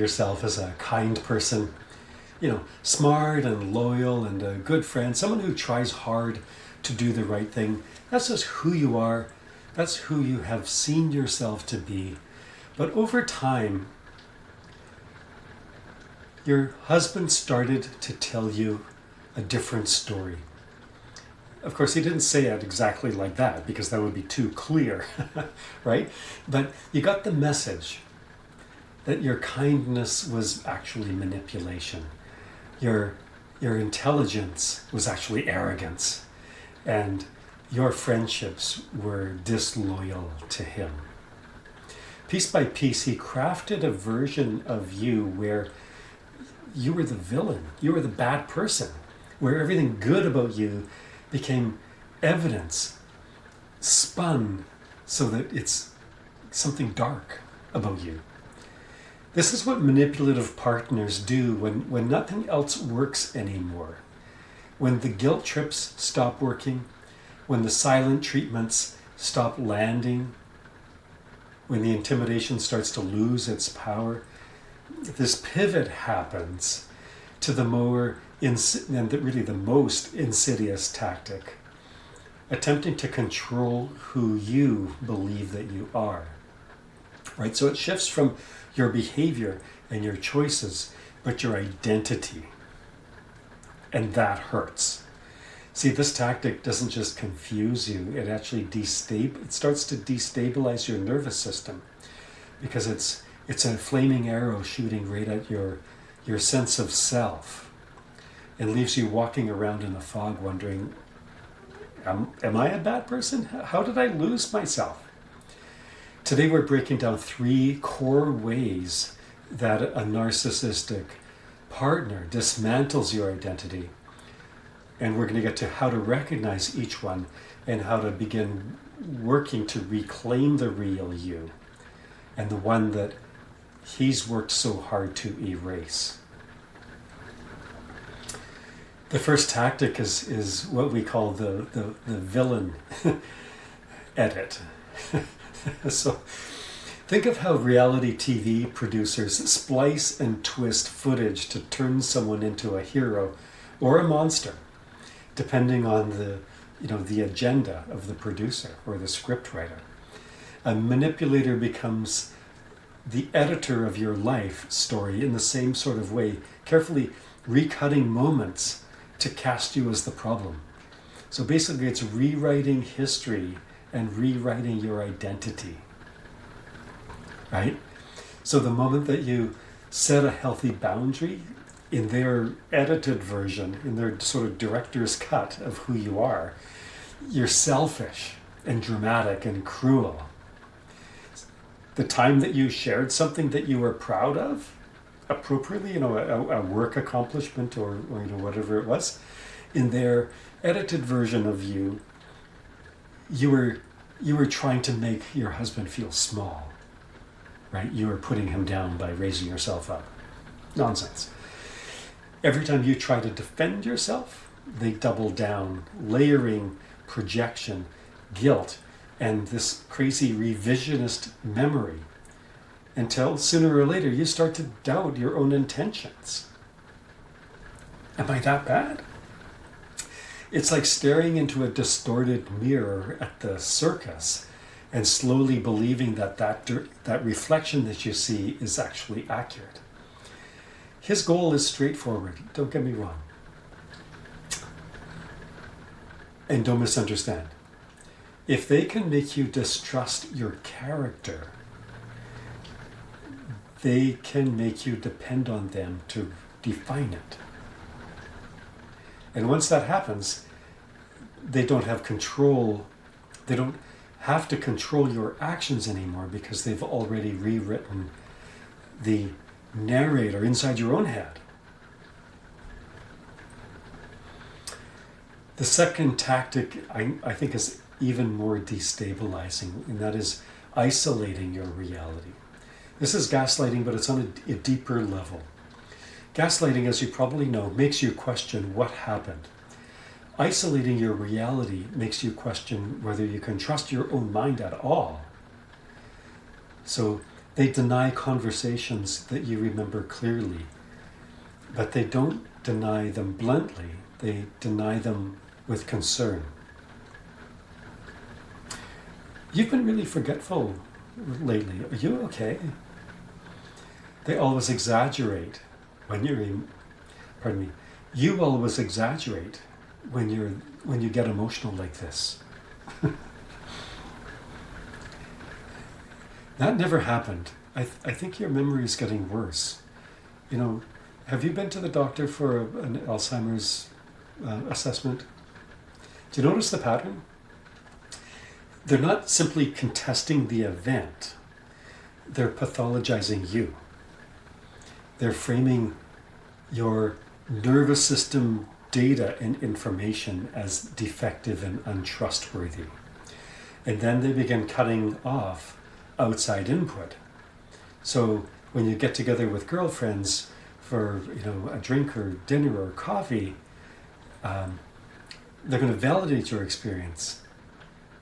yourself as a kind person, smart and loyal and a good friend, someone who tries hard to do the right thing. That's just who you are. That's who you have seen yourself to be. But over time, your husband started to tell you a different story. Of course, he didn't say it exactly like that because that would be too clear, right? But you got the message that your kindness was actually manipulation. Your intelligence was actually arrogance. And your friendships were disloyal to him. Piece by piece, he crafted a version of you where you were the villain, you were the bad person, where everything good about you became evidence, spun so that it's something dark about you. This is what manipulative partners do when nothing else works anymore. When the guilt trips stop working, when the silent treatments stop landing, when the intimidation starts to lose its power, this pivot happens to the most insidious tactic, attempting to control who you believe that you are. Right? So it shifts from your behavior and your choices, but your identity. And that hurts. See, this tactic doesn't just confuse you, it actually it starts to destabilize your nervous system, because it's a flaming arrow shooting right at your sense of self, and leaves you walking around in a fog wondering, am I a bad person? How did I lose myself? Today we're breaking down 3 core ways that a narcissistic partner dismantles your identity. And we're going to get to how to recognize each one and how to begin working to reclaim the real you and the one that he's worked so hard to erase. The first tactic is what we call the villain edit. So think of how reality TV producers splice and twist footage to turn someone into a hero or a monster, depending on the agenda of the producer or the scriptwriter. A manipulator becomes the editor of your life story in the same sort of way, carefully recutting moments to cast you as the problem. So basically it's rewriting history and rewriting your identity, right? So the moment that you set a healthy boundary, in their edited version, in their sort of director's cut of who you are, you're selfish and dramatic and cruel. The time that you shared something that you were proud of, appropriately, a work accomplishment or whatever it was, in their edited version of you, you were trying to make your husband feel small, right? You were putting him down by raising yourself up. Nonsense. Every time you try to defend yourself, they double down, layering projection, guilt, and this crazy revisionist memory, until sooner or later you start to doubt your own intentions. Am I that bad? It's like staring into a distorted mirror at the circus and slowly believing that reflection that you see is actually accurate. His goal is straightforward, don't get me wrong. And don't misunderstand. If they can make you distrust your character, they can make you depend on them to define it. And once that happens, they don't have control. They don't have to control your actions anymore because they've already rewritten the narrator inside your own head. The second tactic, I think, is even more destabilizing, and that is isolating your reality. This is gaslighting, but it's on a deeper level. Gaslighting, as you probably know, makes you question what happened. Isolating your reality makes you question whether you can trust your own mind at all. So They deny conversations that you remember clearly, but they don't deny them bluntly. They deny them with concern. You've been really forgetful lately. Are you okay? They always exaggerate when you're pardon me. You always exaggerate when you get emotional like this. That never happened. I think your memory is getting worse. You know, have you been to the doctor for an Alzheimer's assessment? Do you notice the pattern? They're not simply contesting the event. They're pathologizing you. They're framing your nervous system data and information as defective and untrustworthy. And then they begin cutting off outside input. So when you get together with girlfriends for a drink or dinner or coffee, they're going to validate your experience,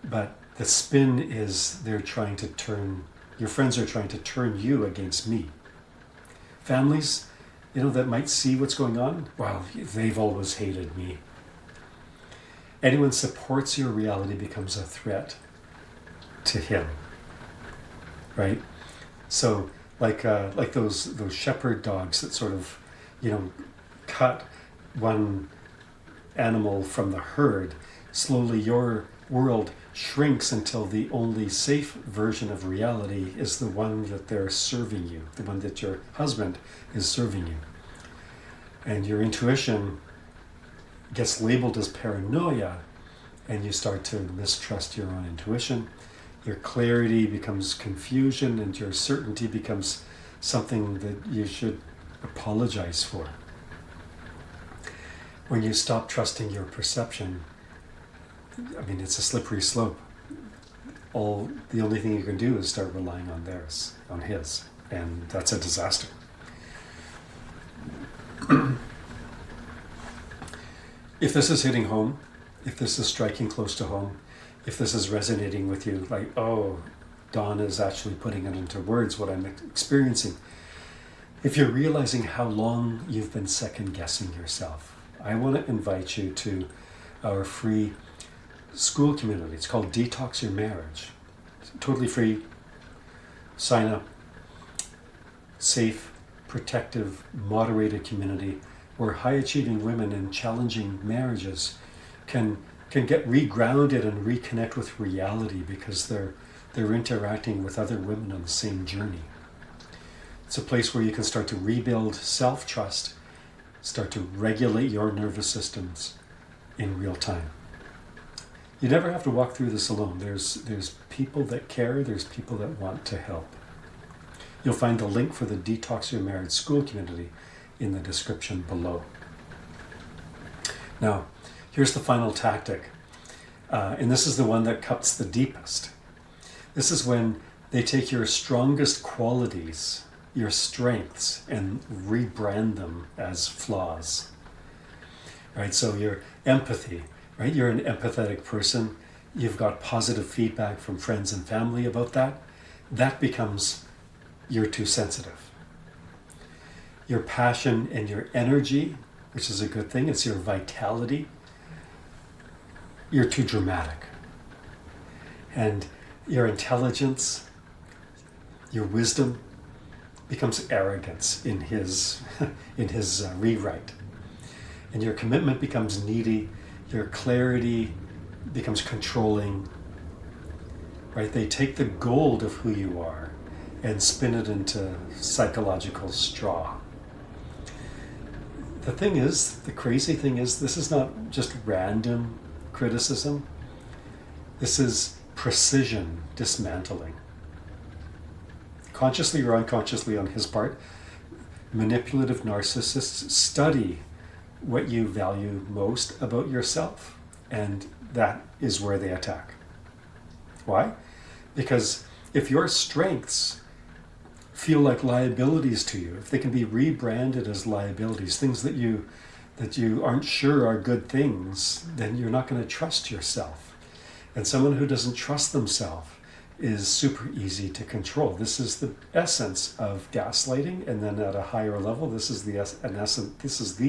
but the spin is your friends are trying to turn you against me. Families, that might see what's going on, well, they've always hated me. Anyone supports your reality becomes a threat to him. Right? So like those shepherd dogs that sort of, cut one animal from the herd, slowly your world shrinks until the only safe version of reality is the one that they're serving you, the one that your husband is serving you. And your intuition gets labeled as paranoia, and you start to mistrust your own intuition. Your clarity becomes confusion, and your certainty becomes something that you should apologize for. When you stop trusting your perception, it's a slippery slope. The only thing you can do is start relying on his, and that's a disaster. If this is hitting home, if this is striking close to home, if this is resonating with you, like, oh, Dawn is actually putting it into words what I'm experiencing. If you're realizing how long you've been second guessing yourself, I want to invite you to our free Skool community. It's called Detox Your Marriage. It's totally free. Sign up. Safe, protective, moderated community where high-achieving women in challenging marriages can get regrounded and reconnect with reality because they're interacting with other women on the same journey. It's a place where you can start to rebuild self-trust, start to regulate your nervous systems in real time. You never have to walk through this alone. There's people that care, there's people that want to help. You'll find the link for the Detox Your Marriage Skool community in the description below. Now, here's the final tactic, and this is the one that cuts the deepest. This is when they take your strongest qualities, your strengths, and rebrand them as flaws. Right? So your empathy, right? You're an empathetic person. You've got positive feedback from friends and family about that. That becomes you're too sensitive. Your passion and your energy, which is a good thing, it's your vitality, you're too dramatic. And your intelligence, your wisdom becomes arrogance in his rewrite. And your commitment becomes needy, your clarity becomes controlling. Right? They take the gold of who you are and spin it into psychological straw. The crazy thing is, this is not just random criticism. This is precision dismantling. Consciously or unconsciously on his part, manipulative narcissists study what you value most about yourself, and that is where they attack. Why? Because if your strengths feel like liabilities to you, if they can be rebranded as liabilities, things that you aren't sure are good things, then you're not going to trust yourself. And someone who doesn't trust themselves is super easy to control. This is the essence of gaslighting, and then at a higher level, this is the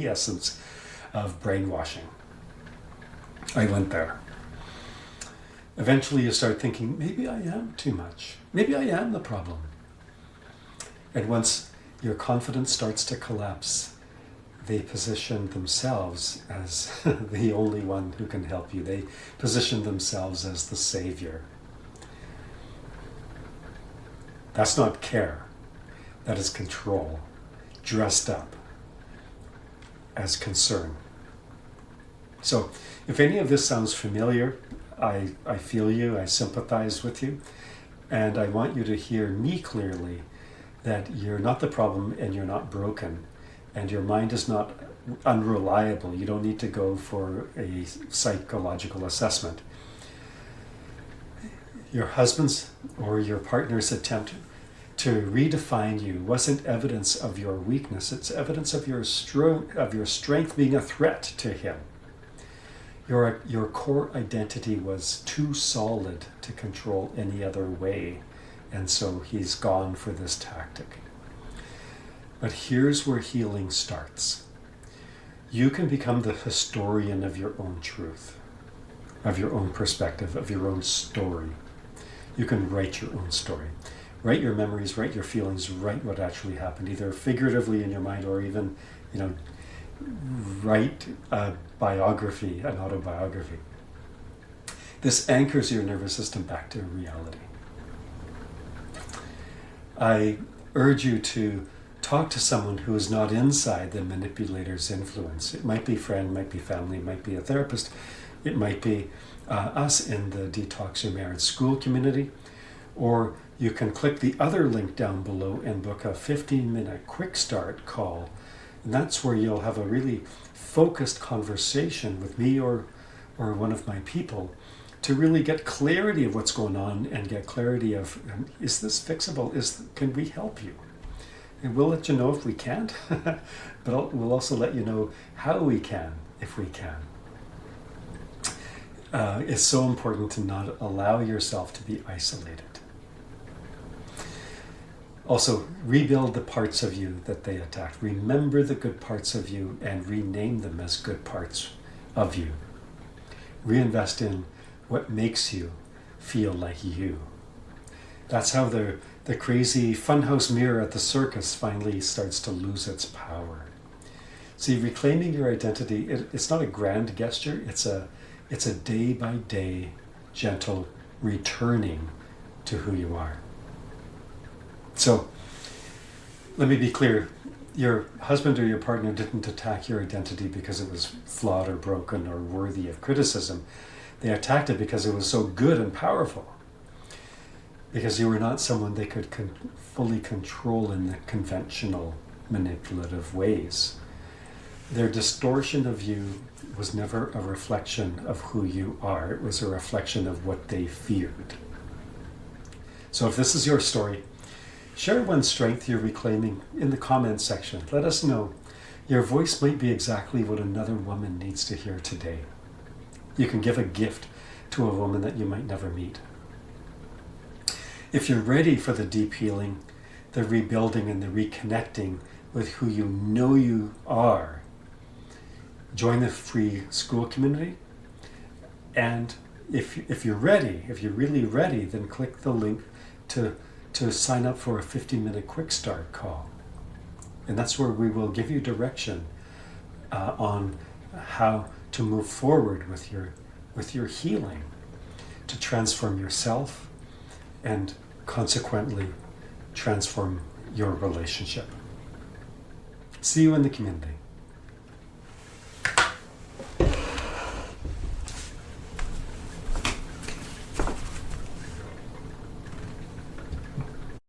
essence of brainwashing. I went there. Eventually you start thinking, maybe I am too much. Maybe I am the problem. And once your confidence starts to collapse, they position themselves as the only one who can help you. They position themselves as the savior. That's not care. That is control, dressed up as concern. So if any of this sounds familiar, I feel you, I sympathize with you, and I want you to hear me clearly that you're not the problem and you're not broken, and your mind is not unreliable. You don't need to go for a psychological assessment. Your husband's or your partner's attempt to redefine you wasn't evidence of your weakness. It's evidence of your strength being a threat to him. Your core identity was too solid to control any other way, and so he's gone for this tactic. But here's where healing starts. You can become the historian of your own truth, of your own perspective, of your own story. You can write your own story. Write your memories, write your feelings, write what actually happened, either figuratively in your mind or even, write a biography, an autobiography. This anchors your nervous system back to reality. I urge you to talk to someone who is not inside the manipulator's influence. It might be a friend, might be family, it might be a therapist, it might be us in the Detox Your Marriage Skool community, or you can click the other link down below and book a 15-minute quick start call. And that's where you'll have a really focused conversation with me or one of my people to really get clarity of what's going on and get clarity of, is this fixable? Can we help you? And we'll let you know if we can't, but we'll also let you know how we can, if we can. It's so important to not allow yourself to be isolated. Also, rebuild the parts of you that they attacked. Remember the good parts of you and rename them as good parts of you. Reinvest in what makes you feel like you. That's how the crazy funhouse mirror at the circus finally starts to lose its power. See, reclaiming your identity, it's not a grand gesture, it's a day-by-day gentle returning to who you are. So, let me be clear. Your husband or your partner didn't attack your identity because it was flawed or broken or worthy of criticism. They attacked it because it was so good and powerful. Because you were not someone they could fully control in the conventional manipulative ways. Their distortion of you was never a reflection of who you are. It was a reflection of what they feared. So if this is your story, share one strength you're reclaiming in the comments section. Let us know. Your voice might be exactly what another woman needs to hear today. You can give a gift to a woman that you might never meet. If you're ready for the deep healing, the rebuilding and the reconnecting with who you know you are, join the free Skool community. And if you're ready, if you're really ready, then click the link to sign up for a 15-minute quick start call. And that's where we will give you direction on how to move forward with your healing, to transform yourself and consequently transform your relationship. See you in the community.